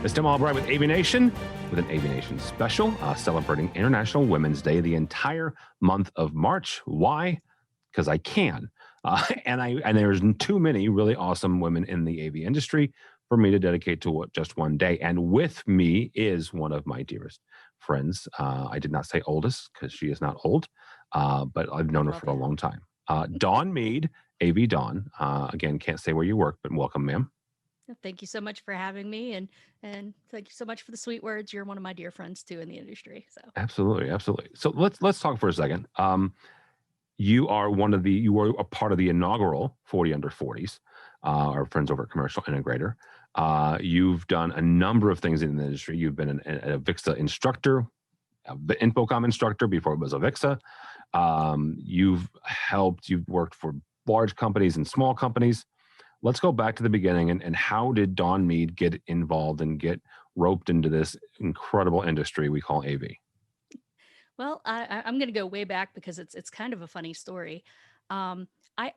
It's Tim Albright with AVNation, with an AVNation special celebrating International Women's Day the entire month of March. Why? Because I can. And there's too many really awesome women in the AV industry for me to dedicate to just one day. And with me is one of my dearest friends. I did not say oldest because she is not old, but I've known her for a long time. Dawn Meade, AV Dawn. Again, can't say where you work, but welcome, ma'am. Thank you so much for having me, and thank you so much for the sweet words. You're one of my dear friends too in the industry. So Absolutely, absolutely. So let's talk for a second. You were a part of the inaugural 40 under 40s, our friends over at Commercial Integrator. You've done a number of things in the industry. You've been a VIXA instructor, the Infocom instructor before it was a VIXA. You've worked for large companies and small companies. Let's go back to the beginning and how did Dawn Meade get involved and get roped into this incredible industry we call AV? well, I'm going to go way back because it's kind of a funny story. I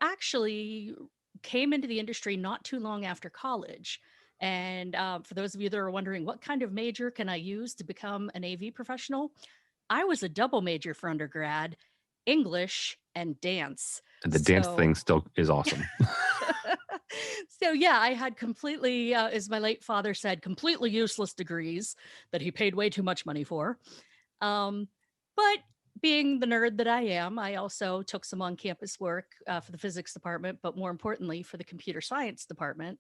actually came into the industry not too long after college. And for those of you that are wondering, what kind of major can I use to become an AV professional? I was a double major for undergrad, English and dance. And the dance So thing still is awesome. so yeah, I had completely, as my late father said, completely useless degrees that he paid way too much money for. Um, but being the nerd that I am, I also took some on-campus work for the physics department, but more importantly for the computer science department.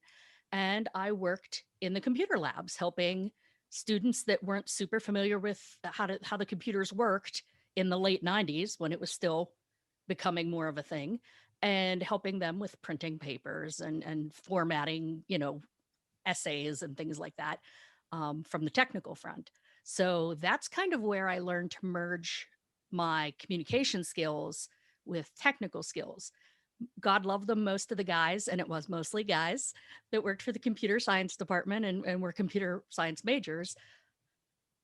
And I worked in the computer labs, helping students that weren't super familiar with how the computers worked in the late 90s when it was still becoming more of a thing, and helping them with printing papers and formatting, essays and things like that, from the technical front. So that's kind of where I learned to merge my communication skills with technical skills. God love them, most of the guys, and it was mostly guys that worked for the computer science department and were computer science majors.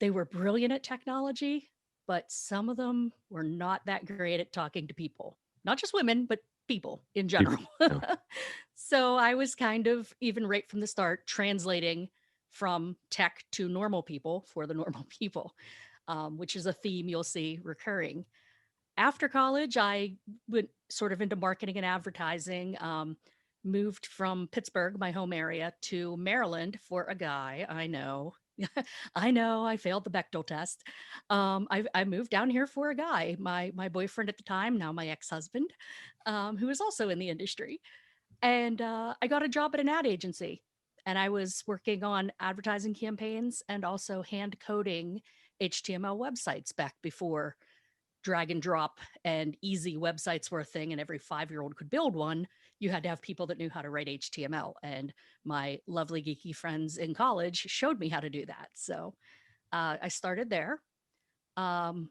They were brilliant at technology, but some of them were not that great at talking to people, not just women, but people in People, general. you So I was kind of, even right from the start, translating from tech to normal people for the normal people, which is a theme you'll see recurring. After college, I went sort of into marketing and advertising. Moved from Pittsburgh, my home area, to Maryland for a guy. I know, I know, I failed the Bechtel test. I moved down here for a guy, my boyfriend at the time, now my ex husband, who was also in the industry, and I got a job at an ad agency, and I was working on advertising campaigns and also hand coding HTML websites back before drag and drop and easy websites were a thing and every 5-year-old could build one. You had to have people that knew how to write HTML, and my lovely geeky friends in college showed me how to do that. So I started there.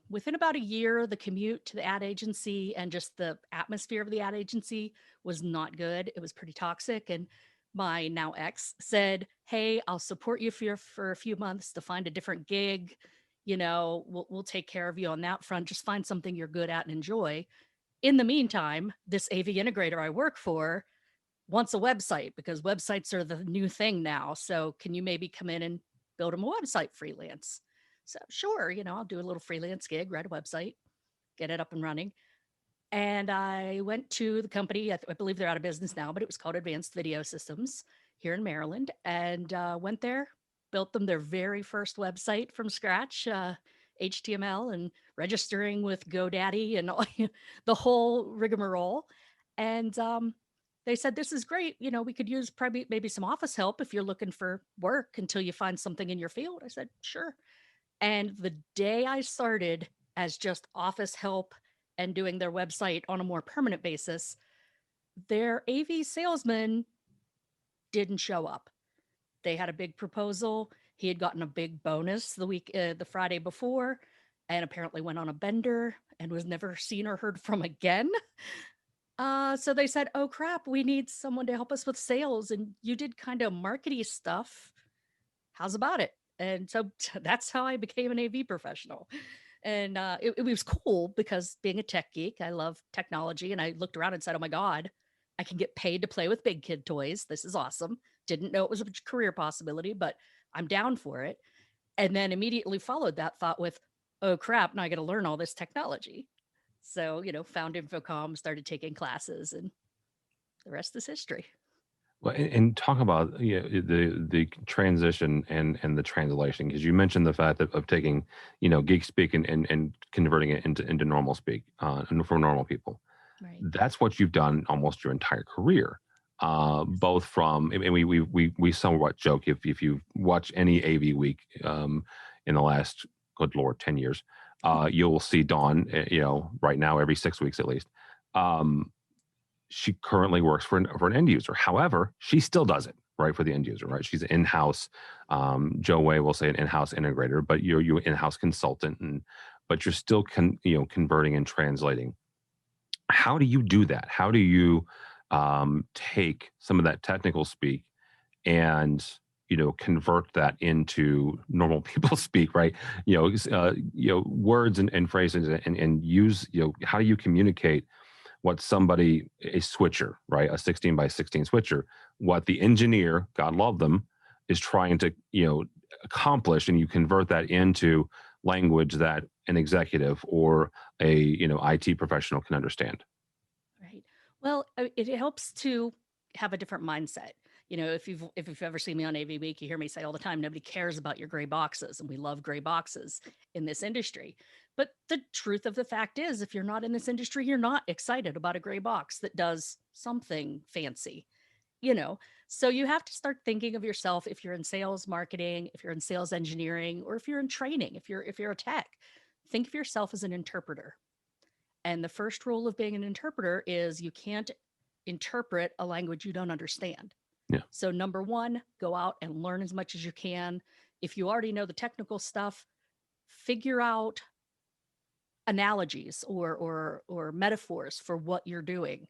Within about a year, the commute to the ad agency and just the atmosphere of the ad agency was not good. It was pretty toxic. And my now ex said, "Hey, I'll support you for a few months to find a different gig. We'll take care of you on that front. Just find something you're good at and enjoy. In the meantime, this AV integrator I work for wants a website because websites are the new thing now. So can you maybe come in and build him a website freelance?" So sure, I'll do a little freelance gig, write a website, get it up and running. And I went to the company. I believe they're out of business now, but it was called Advanced Video Systems here in Maryland, and went there, built them their very first website from scratch, HTML and registering with GoDaddy and all, the whole rigmarole. And they said, "This is great. We could use probably maybe some office help if you're looking for work until you find something in your field." I said, "Sure." And the day I started as just office help and doing their website on a more permanent basis, their AV salesman didn't show up. They had a big proposal. He had gotten a big bonus the Friday before, and apparently went on a bender and was never seen or heard from again. So they said, "Oh crap, we need someone to help us with sales, and you did kind of markety stuff. How's about it?" And so that's how I became an AV professional. And it was cool because being a tech geek, I love technology. And I looked around and said, "Oh my God, I can get paid to play with big kid toys. This is awesome." Didn't know it was a career possibility, but I'm down for it. And then immediately followed that thought with, oh crap, now I got to learn all this technology. So, found Infocom, started taking classes, and the rest is history. Well, and talk about the transition and the translation, because you mentioned the fact of taking geek speak and converting it into normal speak and for normal people. Right. That's what you've done almost your entire career. Both from, and we somewhat joke, if you watch any AV week in the last, good Lord, 10 years, you'll see Dawn, right now every 6 weeks at least. She currently works for an end user. However, she still does it, right, for the end user, right? She's an in-house, Joe Way will say an in-house integrator, but you're in-house consultant, but you're still converting and translating. How do you do that? How do you take some of that technical speak and convert that into normal people speak, right? Words and phrases, and use, how do you communicate what somebody, a switcher, right, a 16 by 16 switcher, what the engineer, God love them, is trying to accomplish, and you convert that into language that an executive or a IT professional can understand. Right. Well, it helps to have a different mindset. If you've ever seen me on AV Week, you hear me say all the time, nobody cares about your gray boxes, and we love gray boxes in this industry. But the truth of the fact is, if you're not in this industry, you're not excited about a gray box that does something fancy, you know. So you have to start thinking of yourself, if you're in sales marketing, if you're in sales engineering, or if you're in training, if you're a tech, think of yourself as an interpreter. And the first rule of being an interpreter is you can't interpret a language you don't understand. Yeah. So, number one, go out and learn as much as you can. If you already know the technical stuff, figure out analogies or metaphors for what you're doing.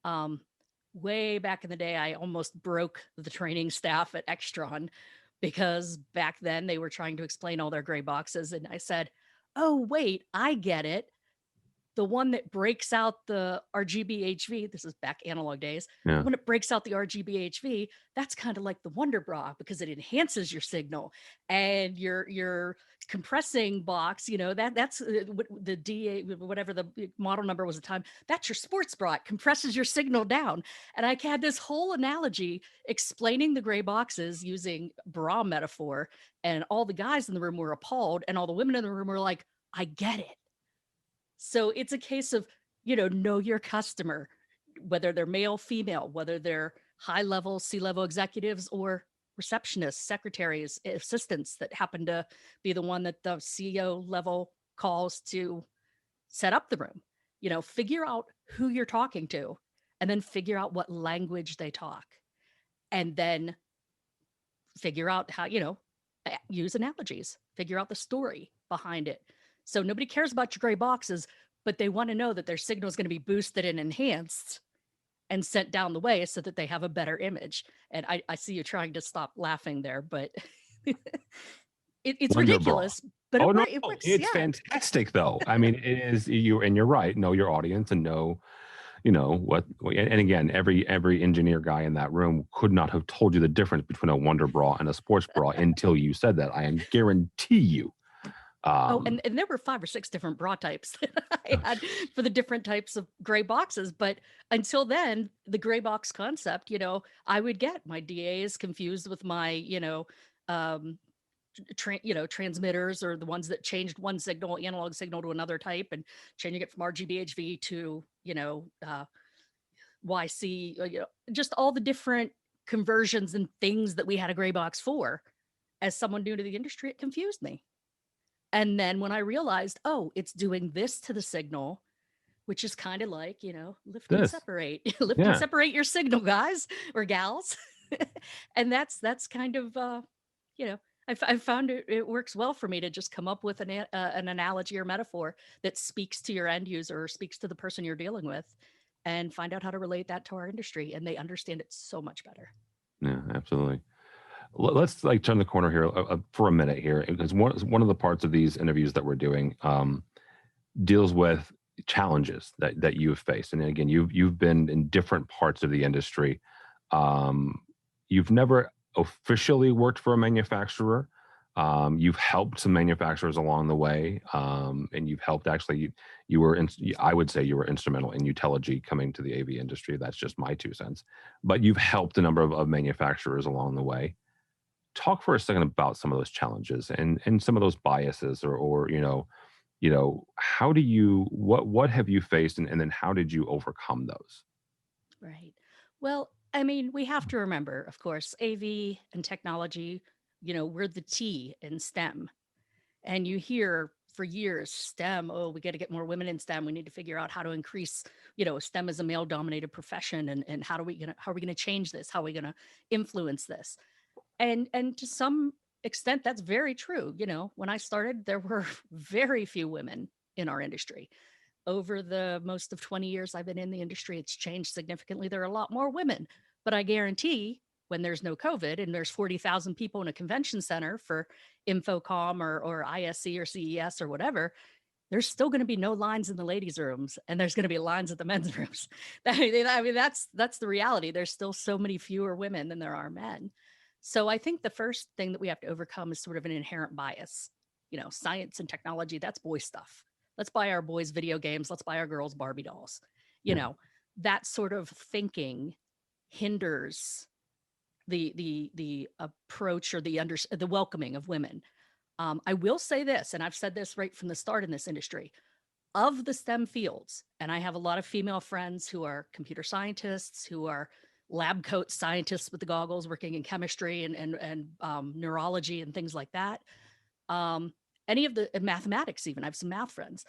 Um, Way back in the day, I almost broke the training staff at Extron because back then they were trying to explain all their gray boxes. And I said, oh, wait, I get it. The one that breaks out the RGB-HV, this is back analog days, Yeah. the one that breaks out the RGB-HV, that's kind of like the Wonder Bra because it enhances your signal. And your compressing box, that's the DA, whatever the model number was at the time, that's your sports bra. It compresses your signal down. And I had this whole analogy explaining the gray boxes using bra metaphor. And all the guys in the room were appalled, and all the women in the room were like, I get it. So it's a case of, know your customer, whether they're male, female, whether they're high level, C-level executives or receptionists, secretaries, assistants that happen to be the one that the CEO level calls to set up the room. Figure out who you're talking to, and then figure out what language they talk, and then figure out how, use analogies, figure out the story behind it. So nobody cares about your gray boxes, but they want to know that their signal is going to be boosted and enhanced and sent down the way so that they have a better image. And I see you trying to stop laughing there, but it's Wonder Bra. ridiculous, but Oh no, it works. it's Yeah. fantastic though. I mean, it is and you're right. Know your audience and know, what. And again, every engineer guy in that room could not have told you the difference between a Wonder Bra and a sports bra until you said that. I guarantee you. And there were 5 or 6 different bra types that I had for the different types of gray boxes. But until then, the gray box concept, I would get my DAs confused with my, um, transmitters, or the ones that changed one signal, analog signal, to another type, and changing it from RGB-HV to, YC, just all the different conversions and things that we had a gray box for. As someone new to the industry, it confused me. And then when I realized, oh, it's doing this to the signal, which is kind of like, lift and this. separate, lift Yeah. and separate your signal, guys or gals. And that's kind of, I found it works well for me to just come up with an analogy or metaphor that speaks to your end user or speaks to the person you're dealing with, and find out how to relate that to our industry. And they understand it so much better. Yeah, absolutely. Let's turn the corner here for a minute here, because one of the parts of these interviews that we're doing deals with challenges that you've faced, and again, you've been in different parts of the industry, you've never officially worked for a manufacturer. You've helped some manufacturers along the way, and you've helped actually. You were, I would say, you were instrumental in Utelegy coming to the AV industry. That's just my 2 cents. But you've helped a number of manufacturers along the way. Talk for a second about some of those challenges and some of those biases, or how do you what have you faced, and then how did you overcome those? Right. Well, I mean, we have to remember, of course, AV and technology, we're the T in STEM. And you hear for years, STEM, oh, we got to get more women in STEM. We need to figure out how to increase, STEM is a male dominated profession. And how are we gonna change this? How are we gonna influence this? And to some extent, that's very true. When I started, there were very few women in our industry. Over the most of 20 years I've been in the industry, it's changed significantly. There are a lot more women, but I guarantee when there's no COVID and there's 40,000 people in a convention center for Infocom or ISC or CES or whatever, there's still going to be no lines in the ladies' rooms, and there's going to be lines at the men's rooms. That's the reality. There's still so many fewer women than there are men. So I think the first thing that we have to overcome is sort of an inherent bias. Science and technology, that's boy stuff. Let's buy our boys video games. Let's buy our girls Barbie dolls. You Yeah. know, that sort of thinking hinders the approach or the welcoming of women. I will say this, and I've said this right from the start in this industry, of the STEM fields, and I have a lot of female friends who are computer scientists, who are lab coat scientists with the goggles working in chemistry and neurology and things like that. Um, any of the mathematics, even I have some math friends.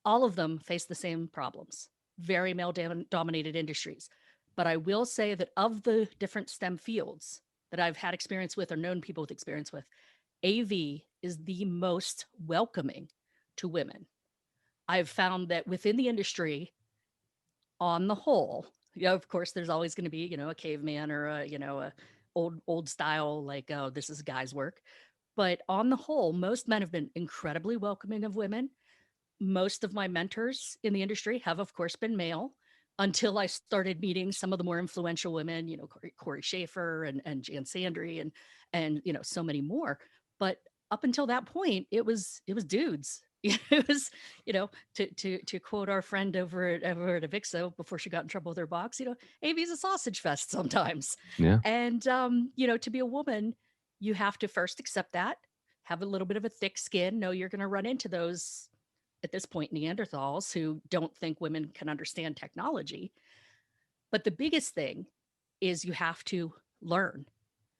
All of them face the same problems. Very male dominated industries. But I will say that of the different STEM fields that I've had experience with or known people with experience with, AV is the most welcoming to women. I've found that within the industry, on the whole, of course, there's always going to be, a caveman or a old style, like, oh, this is guys' work. But on the whole, most men have been incredibly welcoming of women. Most of my mentors in the industry have, of course, been male until I started meeting some of the more influential women, Corey Schaefer and Jan Sandry and so many more. But up until that point, it was dudes. It was, to quote our friend over at Avixo before she got in trouble with her box, AV's a sausage fest sometimes. Yeah. And to be a woman, you have to first accept that, have a little bit of a thick skin, know you're going to run into those at this point Neanderthals who don't think women can understand technology. But the biggest thing is you have to learn,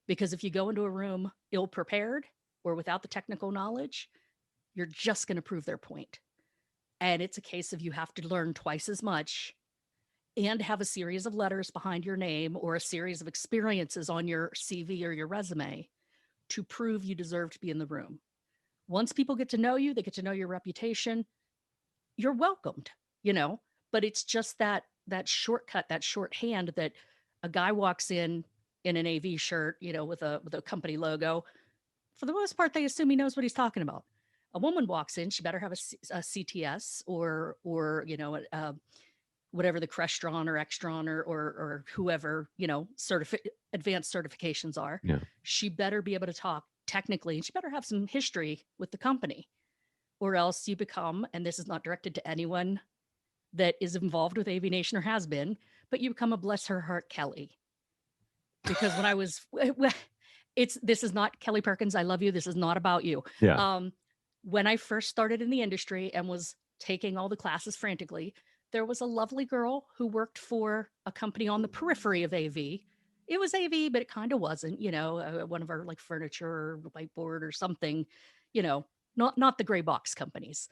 because if you go into a room ill prepared or without the technical knowledge, you're just going to prove their point. And it's a case of you have to learn twice as much and have a series of letters behind your name or a series of experiences on your CV or your resume to prove you deserve to be in the room. Once people get to know you, they get to know your reputation, you're welcomed, you know, but it's just that shortcut, that shorthand that a guy walks in an AV shirt, with a company logo. For the most part, they assume he knows what he's talking about. A woman walks in, she better have a CTS or whatever the Crestron or Extron or whoever advanced certifications are. Yeah. She better be able to talk technically, and she better have some history with the company, or else you become, and this is not directed to anyone that is involved with AVNation or has been, but you become a bless her heart Kelly. Because when I was, this is not Kelly Perkins. I love you. This is not about you. Yeah. When I first started in the industry and was taking all the classes frantically, there was a lovely girl who worked for a company on the periphery of AV. It was AV, but it kind of wasn't, one of our like furniture or whiteboard or something, not the gray box companies.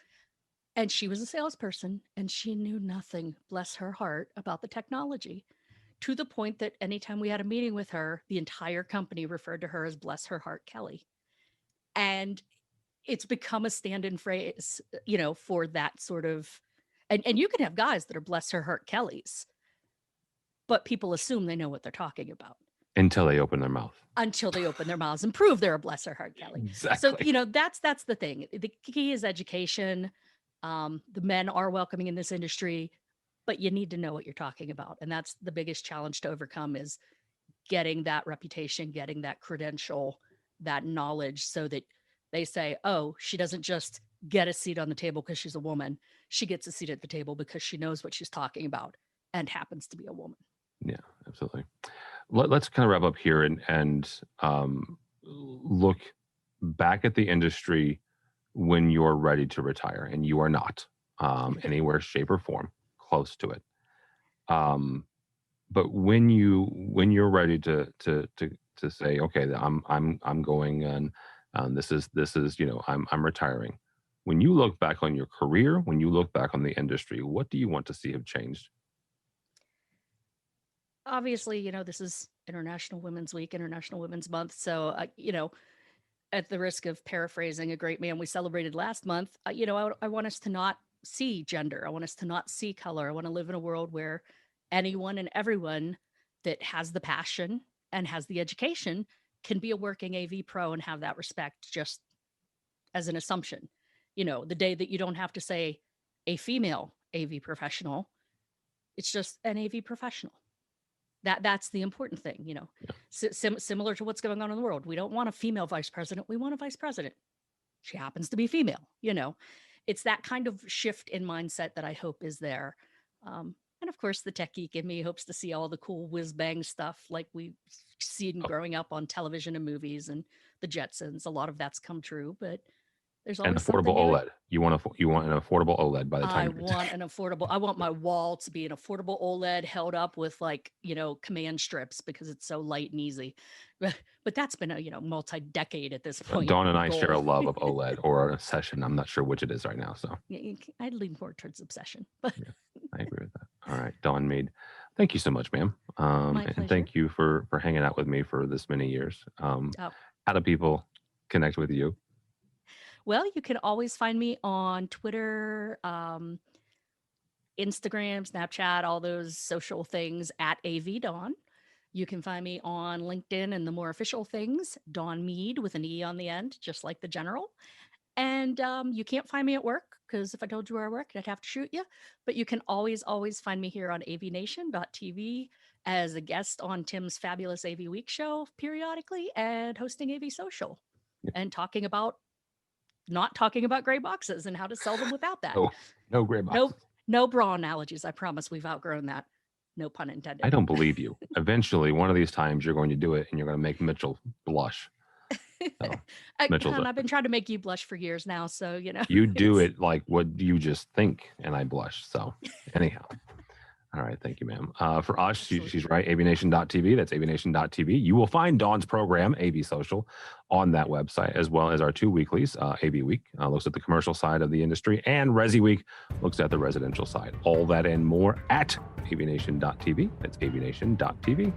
And she was a salesperson and she knew nothing, bless her heart, about the technology, to the point that anytime we had a meeting with her, the entire company referred to her as bless her heart Kelly. And it's become a stand-in phrase, for that sort of, and you can have guys that are bless her heart Kellys, but people assume they know what they're talking about Until they open their mouth. until they open their mouths and prove they're a bless her heart Kelly. So, Exactly. that's the thing. The key is education. The men are welcoming in this industry, but you need to know what you're talking about. And that's the biggest challenge to overcome is getting that reputation, getting that credential, that knowledge, so that they say, oh, she doesn't just get a seat on the table because she's a woman. She gets a seat at the table because she knows what she's talking about and happens to be a woman. Yeah, absolutely. Let's kind of wrap up here and look back at the industry when you're ready to retire, and you are not anywhere, shape, or form close to it. But when you're ready to say, okay, I'm going, and this is I'm retiring. When you look back on your career, when you look back on the industry, what do you want to see have changed? Obviously, this is International Women's Week, International Women's Month. So, at the risk of paraphrasing a great man we celebrated last month, I want us to not see gender. I want us to not see color. I want to live in a world where anyone and everyone that has the passion and has the education can be a working AV pro and have that respect, just as an assumption. The day that you don't have to say a female AV professional, it's just an AV professional. That's the important thing, similar to what's going on in the world. We don't want a female vice president. We want a vice president. She happens to be female, it's that kind of shift in mindset that I hope is there. And of course, the tech geek in me hopes to see all the cool whiz bang stuff like we've seen growing up on television and movies, and the Jetsons. A lot of that's come true, but there's An always affordable something new. OLED. You want an affordable OLED by the time I want my wall to be an affordable OLED held up with command strips because it's so light and easy. But that's been a multi-decade at this point. Dawn and I goal. share a love of OLED or an obsession. I'm not sure which it is right now. So Yeah, I'd lean more towards obsession. But yeah, I agree with that. All right, Dawn Meade, thank you so much, ma'am. My and pleasure. thank you for hanging out with me for this many years. How do people connect with you? Well, you can always find me on Twitter, Instagram, Snapchat, all those social things at AVDawn. You can find me on LinkedIn and the more official things, Dawn Meade with an E on the end, just like the general. And you can't find me at work because if I told you where I work, I'd have to shoot you. But you can always find me here on AVNation.tv as a guest on Tim's fabulous AV Week show periodically and hosting AV Social and not talking about gray boxes and how to sell them without that. No gray boxes. No bra analogies. I promise we've outgrown that. No pun intended. I don't believe you. Eventually, one of these times you're going to do it and you're going to make Mitchell blush. So, I've been trying to make you blush for years now. So, you do it like what you just think and I blush. So anyhow. All right. Thank you, ma'am. For us, she's right. AVNation.tv. That's AVNation.tv. You will find Dawn's program, AV Social, on that website, as well as our 2 weeklies. AV Week looks at the commercial side of the industry, and Resi Week looks at the residential side. All that and more at AVNation.tv. That's AVNation.tv.